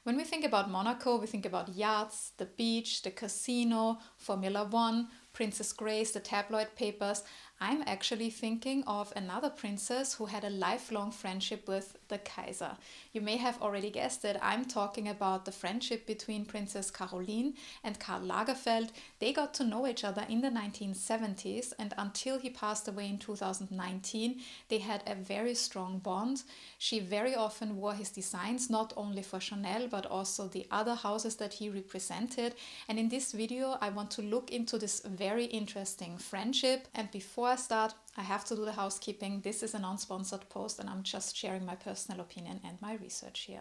When we think about Monaco, we think about yachts, the beach, the casino, Formula One, Princess Grace, the tabloid papers. I'm actually thinking of another princess who had a lifelong friendship with the Kaiser. You may have already guessed it. I'm talking about the friendship between Princess Caroline and Karl Lagerfeld. They got to know each other in the 1970s, and until he passed away in 2019, they had a very strong bond. She very often wore his designs, not only for Chanel, but also the other houses that he represented. And in this video, I want to look into this very interesting friendship. And before I start, I have to do the housekeeping. This is an unsponsored post and I'm just sharing my personal opinion and my research here.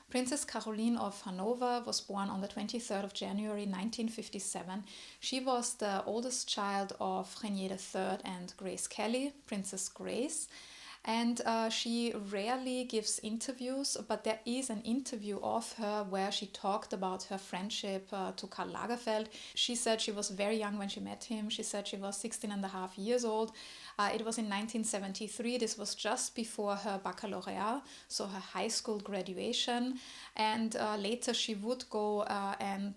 Princess Caroline of Hanover was born on the 23rd of January 1957. She was the oldest child of Rainier III and Grace Kelly, Princess Grace. And she rarely gives interviews, but there is an interview of her where she talked about her friendship to Karl Lagerfeld. She said she was very young when she met him. She said she was 16 and a half years old. It was in 1973. This was just before her baccalaureate, so her high school graduation. And later she would go and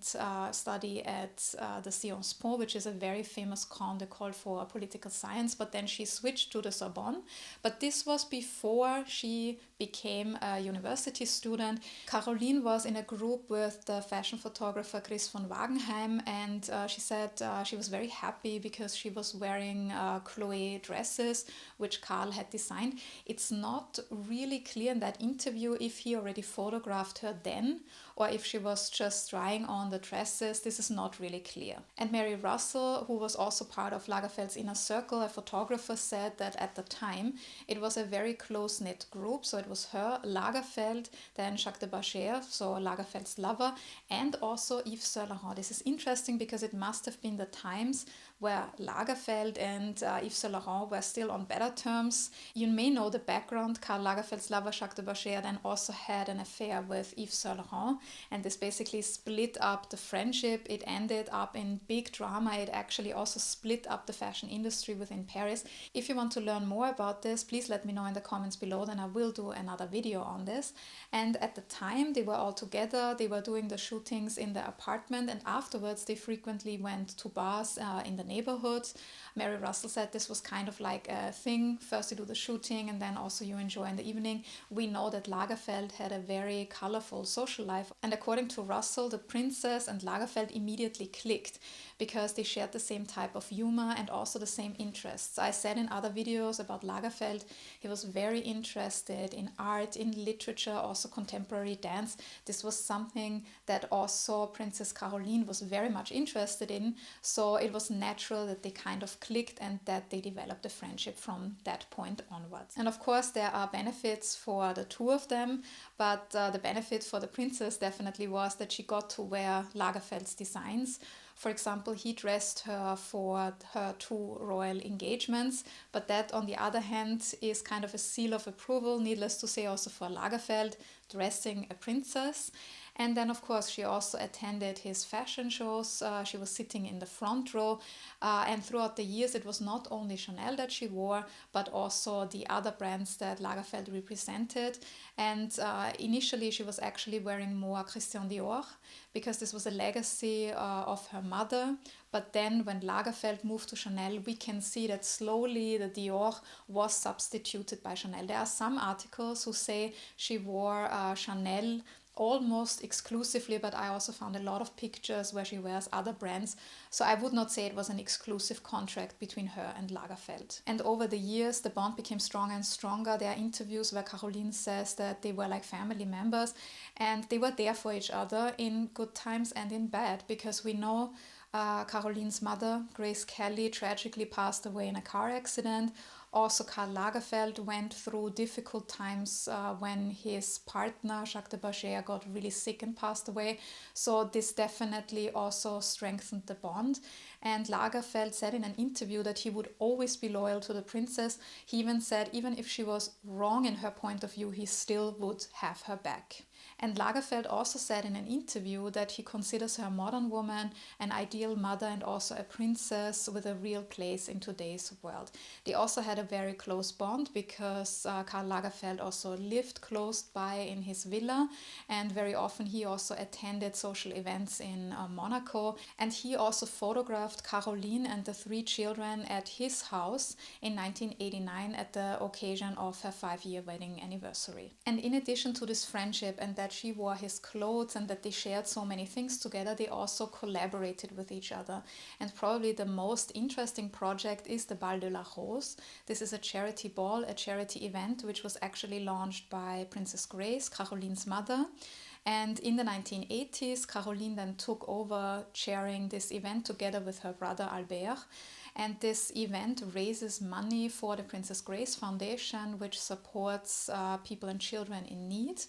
study at the Sciences Po, which is a very famous grande école for political science. But then she switched to the Sorbonne. But this was before she became a university student. Caroline was in a group with the fashion photographer Chris von Wagenheim, and she said she was very happy because she was wearing Chloé dresses, which Karl had designed. It's not really clear in that interview if he already photographed her then or if she was just trying on the dresses. This is not really clear. And Mary Russell, who was also part of Lagerfeld's inner circle, a photographer, said that at the time it was a very close-knit group. So it was her, Lagerfeld, then Jacques de Bagère, so Lagerfeld's lover, and also Yves Saint Laurent. This is interesting because it must have been the times where Lagerfeld and Yves Saint Laurent were still on better terms. You may know the background. Karl Lagerfeld's lover, Jacques de Bagère, then also had an affair with Yves Saint Laurent, and this basically split up the friendship. It ended up in big drama. It actually also split up the fashion industry within Paris. If you want to learn more about this, please let me know in the comments below, then I will do another video on this. And at the time they were all together, they were doing the shootings in their apartment, and afterwards they frequently went to bars in the neighborhood. Mary Russell said this was kind of like a thing. First you do the shooting and then also you enjoy in the evening. We know that Lagerfeld had a very colorful social life, and according to Russell, the princess and Lagerfeld immediately clicked because they shared the same type of humor and also the same interests. I said in other videos about Lagerfeld, he was very interested in art, in literature, also contemporary dance. This was something that also Princess Caroline was very much interested in, so it was natural that they kind of clicked and that they developed a friendship from that point onwards. And of course there are benefits for the two of them, but the benefit for the princess definitely was that she got to wear Lagerfeld's designs. For example, he dressed her for her two royal engagements, but that on the other hand is kind of a seal of approval, needless to say, also for Lagerfeld, dressing a princess. And then, of course, she also attended his fashion shows. She was sitting in the front row. And throughout the years, it was not only Chanel that she wore, but also the other brands that Lagerfeld represented. And initially, she was actually wearing more Christian Dior because this was a legacy of her mother. But then when Lagerfeld moved to Chanel, we can see that slowly the Dior was substituted by Chanel. There are some articles who say she wore Chanel almost exclusively, but I also found a lot of pictures where she wears other brands. So I would not say it was an exclusive contract between her and Lagerfeld. And over the years, the bond became stronger and stronger. There are interviews where Caroline says that they were like family members and they were there for each other in good times and in bad, because we know Caroline's mother, Grace Kelly, tragically passed away in a car accident. Also, Karl Lagerfeld went through difficult times when his partner, Jacques de Bagère, got really sick and passed away. So this definitely also strengthened the bond. And Lagerfeld said in an interview that he would always be loyal to the princess. He even said even if she was wrong in her point of view, he still would have her back. And Lagerfeld also said in an interview that he considers her a modern woman, an ideal mother, and also a princess with a real place in today's world. They also had a very close bond because Karl Lagerfeld also lived close by in his villa, and very often he also attended social events in Monaco. And he also photographed Caroline and the three children at his house in 1989 at the occasion of her 5-year wedding anniversary. And in addition to this friendship and that she wore his clothes and that they shared so many things together, they also collaborated with each other. And probably the most interesting project is the Bal de la Rose. This is a charity ball, a charity event, which was actually launched by Princess Grace, Caroline's mother. And in the 1980s, Caroline then took over chairing this event together with her brother Albert. And this event raises money for the Princess Grace Foundation, which supports people and children in need.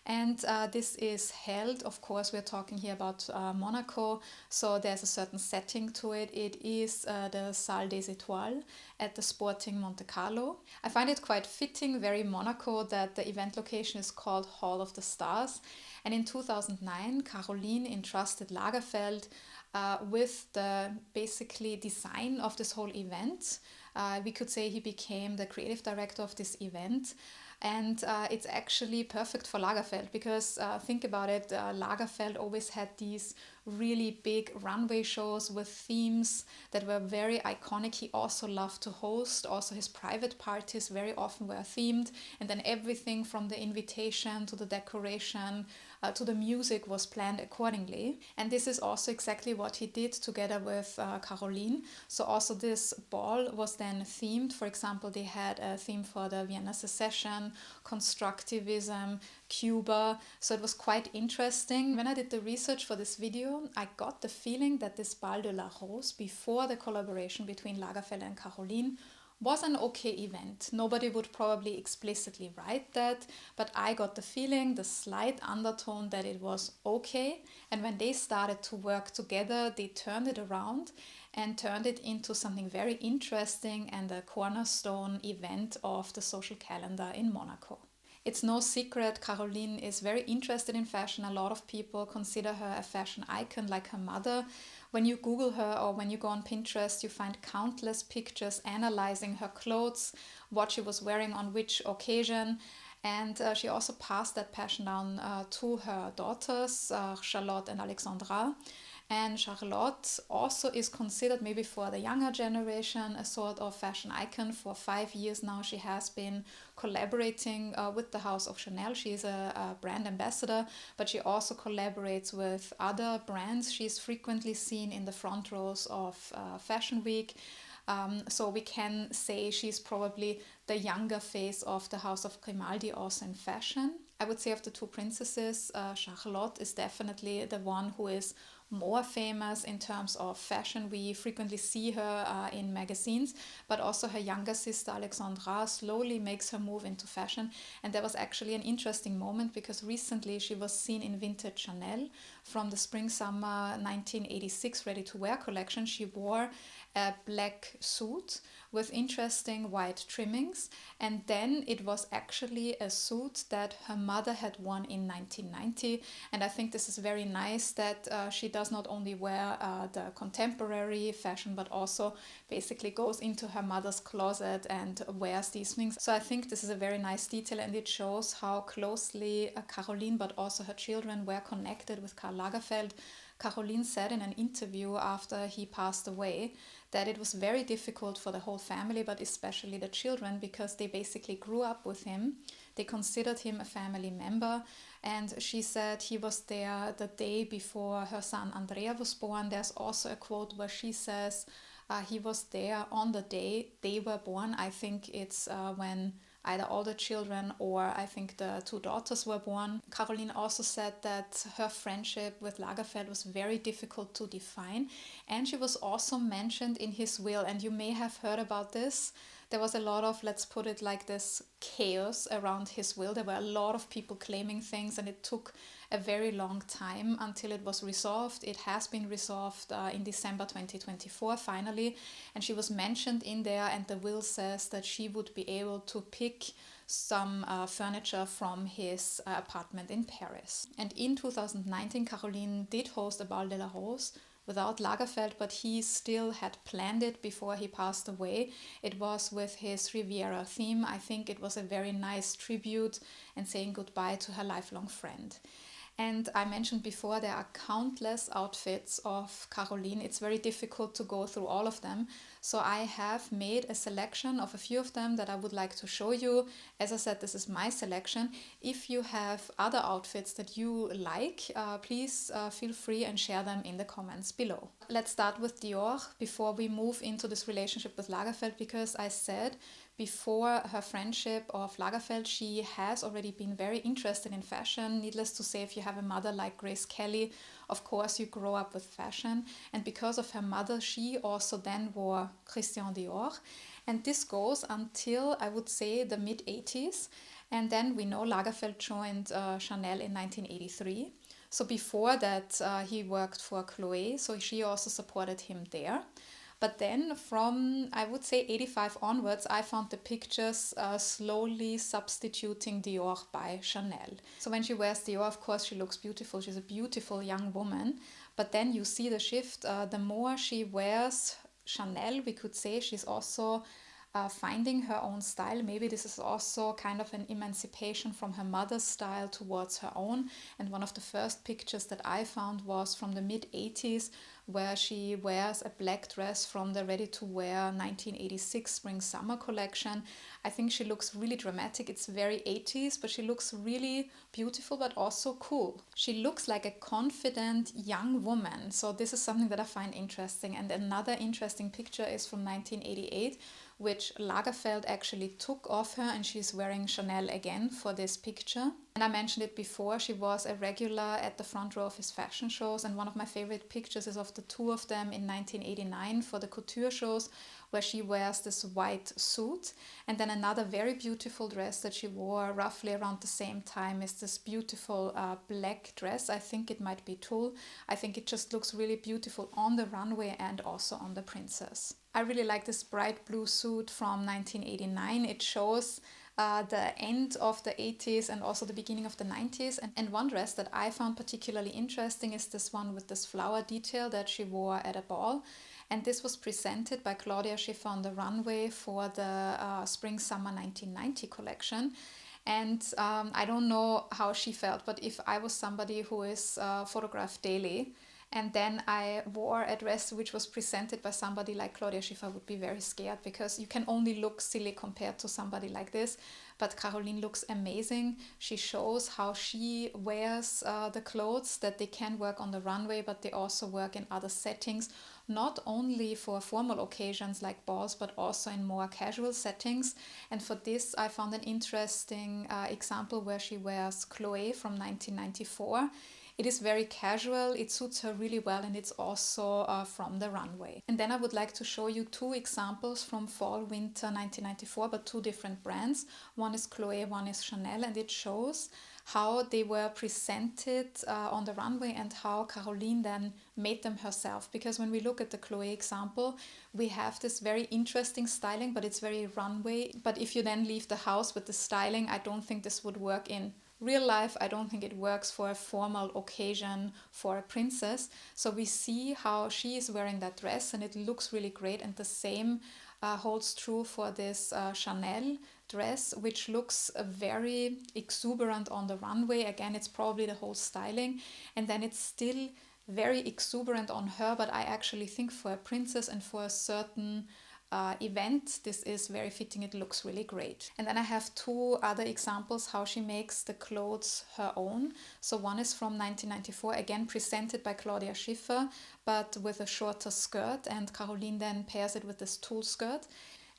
And this is held, of course, we're talking here about Monaco, so there's a certain setting to it. It is the Salle des Étoiles at the Sporting Monte Carlo. I find it quite fitting, very Monaco, that the event location is called Hall of the Stars. And in 2009, Caroline entrusted Lagerfeld with the basically design of this whole event. We could say he became the creative director of this event. And it's actually perfect for Lagerfeld because think about it, Lagerfeld always had these really big runway shows with themes that were very iconic. He also loved to host. Also his private parties very often were themed, and then everything from the invitation to the decoration to the music was planned accordingly. And this is also exactly what he did together with Caroline. So also this ball was then themed. For example, they had a theme for the Vienna Secession, constructivism, Cuba. So it was quite interesting. When I did the research for this video, I got the feeling that this Bal de la Rose, before the collaboration between Lagerfeld and Caroline, was an okay event. Nobody would probably explicitly write that, but I got the feeling, the slight undertone that it was okay. And when they started to work together, they turned it around and turned it into something very interesting and a cornerstone event of the social calendar in Monaco. It's no secret Caroline is very interested in fashion. A lot of people consider her a fashion icon like her mother. When you Google her or when you go on Pinterest, you find countless pictures analyzing her clothes, what she was wearing on which occasion. And she also passed that passion down to her daughters, Charlotte and Alexandra. And Charlotte also is considered, maybe for the younger generation, a sort of fashion icon. For 5 years now, she has been collaborating with the House of Chanel. She is a brand ambassador, but she also collaborates with other brands. She's frequently seen in the front rows of Fashion Week. So we can say she's probably the younger face of the House of Grimaldi also in fashion. I would say of the two princesses, Charlotte is definitely the one who is more famous in terms of fashion. We frequently see her in magazines, but also her younger sister Alexandra slowly makes her move into fashion. And there was actually an interesting moment because recently she was seen in vintage Chanel from the spring-summer 1986 ready-to-wear collection. She wore a black suit with interesting white trimmings, and then it was actually a suit that her mother had worn in 1990. And I think this is very nice that she does not only wear the contemporary fashion, but also basically goes into her mother's closet and wears these things. So I think this is a very nice detail, and it shows how closely Caroline but also her children were connected with Karl Lagerfeld. Caroline said in an interview after he passed away that it was very difficult for the whole family, but especially the children, because they basically grew up with him. They considered him a family member, and she said he was there the day before her son Andrea was born. There's also a quote where she says he was there on the day they were born. I think it's when either all the children or I think the two daughters were born. Caroline also said that her friendship with Lagerfeld was very difficult to define, and she was also mentioned in his will, and you may have heard about this. There was a lot of, let's put it like this, chaos around his will. There were a lot of people claiming things, and it took a very long time until it was resolved. It has been resolved in December 2024 finally, and she was mentioned in there, and the will says that she would be able to pick some furniture from his apartment in Paris. And in 2019, Caroline did host a Bal de la Rose without Lagerfeld, but he still had planned it before he passed away. It was with his Riviera theme. I think it was a very nice tribute and saying goodbye to her lifelong friend. And I mentioned before, there are countless outfits of Caroline. It's very difficult to go through all of them. So I have made a selection of a few of them that I would like to show you. As I said, this is my selection. If you have other outfits that you like, please feel free and share them in the comments below. Let's start with Dior before we move into this relationship with Lagerfeld, because I said before her friendship of Lagerfeld, she has already been very interested in fashion. Needless to say, if you have a mother like Grace Kelly, of course you grow up with fashion. And because of her mother, she also then wore Christian Dior. And this goes until, I would say, the mid-80s. And then we know Lagerfeld joined Chanel in 1983. So before that, he worked for Chloé, so she also supported him there. But then from, I would say, 85 onwards, I found the pictures slowly substituting Dior by Chanel. So when she wears Dior, of course, she looks beautiful. She's a beautiful young woman. But then you see the shift. The more she wears Chanel, we could say she's also finding her own style. Maybe this is also kind of an emancipation from her mother's style towards her own. And one of the first pictures that I found was from the mid-80s, where she wears a black dress from the ready-to-wear 1986 spring-summer collection. I think she looks really dramatic. It's very 80s, but she looks really beautiful, but also cool. She looks like a confident young woman. So this is something that I find interesting. And another interesting picture is from 1988, which Lagerfeld actually took off her, and she's wearing Chanel again for this picture. And I mentioned it before, she was a regular at the front row of his fashion shows, and one of my favorite pictures is of the two of them in 1989 for the couture shows, where she wears this white suit. And then another very beautiful dress that she wore roughly around the same time is this beautiful black dress. I think it might be tulle. I think it just looks really beautiful on the runway and also on the princess. I really like this bright blue suit from 1989. It shows the end of the 80s and also the beginning of the 90s. And one dress that I found particularly interesting is this one with this flower detail that she wore at a ball. And this was presented by Claudia Schiffer on the runway for the Spring-Summer 1990 collection. And I don't know how she felt, but if I was somebody who is photographed daily, and then I wore a dress which was presented by somebody like Claudia Schiffer, I would be very scared, because you can only look silly compared to somebody like this. But Caroline looks amazing. She shows how she wears the clothes, that they can work on the runway, but they also work in other settings, not only for formal occasions like balls, but also in more casual settings. And for this, I found an interesting example where she wears Chloé from 1994. It is very casual, it suits her really well, and it's also from the runway. And then I would like to show you two examples from fall-winter 1994, but two different brands. One is Chloé, one is Chanel, and it shows how they were presented on the runway and how Caroline then made them herself. Because when we look at the Chloé example, we have this very interesting styling, but it's very runway. But if you then leave the house with the styling, I don't think this would work in real life. I don't think it works for a formal occasion for a princess. So we see how she is wearing that dress and it looks really great. And the same holds true for this Chanel dress, which looks very exuberant on the runway. Again, it's probably the whole styling. And then it's still very exuberant on her, but I actually think for a princess and for a certain event, this is very fitting. It looks really great. And then I have two other examples how she makes the clothes her own. So one is from 1994, again presented by Claudia Schiffer, but with a shorter skirt, and Caroline then pairs it with this tulle skirt.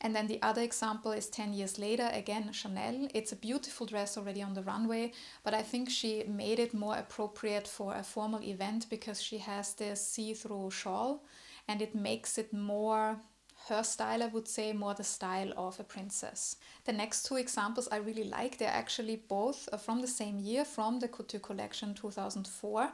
And then the other example is 10 years later, again Chanel. It's a beautiful dress already on the runway, but I think she made it more appropriate for a formal event because she has this see-through shawl and it makes it more her style, I would say, more the style of a princess. The next two examples I really like. They're actually both from the same year, from the Couture collection 2004.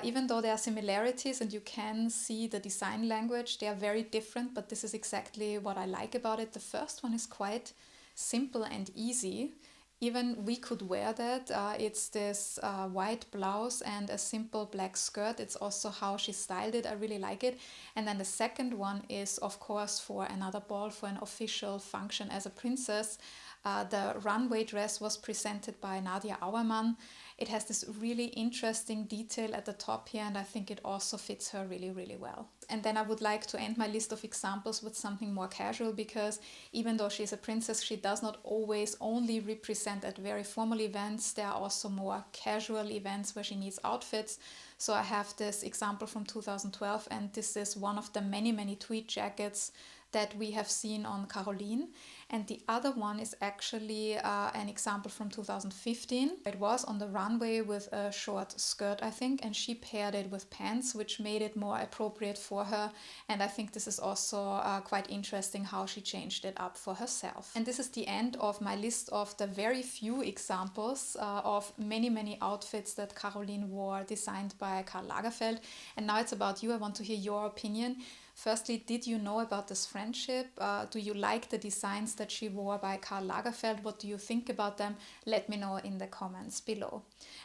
Even though there are similarities and you can see the design language, they are very different, but this is exactly what I like about it. The first one is quite simple and easy. Even we could wear that. It's this white blouse and a simple black skirt. It's also how she styled it. I really like it. And then the second one is, of course, for another ball, for an official function as a princess. The runway dress was presented by Nadia Auermann. It has this really interesting detail at the top here, and I think it also fits her really, really well. And then I would like to end my list of examples with something more casual, because even though she's a princess, she does not always only represent at very formal events. There are also more casual events where she needs outfits. So I have this example from 2012, and this is one of the many, many tweed jackets that we have seen on Caroline. And the other one is actually an example from 2015. It was on the runway with a short skirt, I think, and she paired it with pants, which made it more appropriate for her. And I think this is also quite interesting how she changed it up for herself. And this is the end of my list of the very few examples of many, many outfits that Caroline wore, designed by Karl Lagerfeld. And now it's about you. I want to hear your opinion. Firstly, did you know about this friendship? Do you like the designs that she wore by Karl Lagerfeld? What do you think about them? Let me know in the comments below.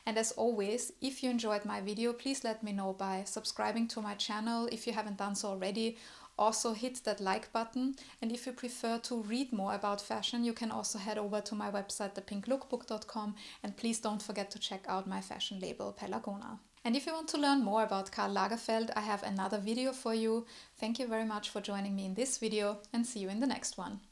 And as always, if you enjoyed my video, please let me know by subscribing to my channel if you haven't done so already. Also hit that like button, and if you prefer to read more about fashion, you can also head over to my website thepinklookbook.com, and please don't forget to check out my fashion label Pelagona. And if you want to learn more about Karl Lagerfeld, I have another video for you. Thank you very much for joining me in this video, and see you in the next one.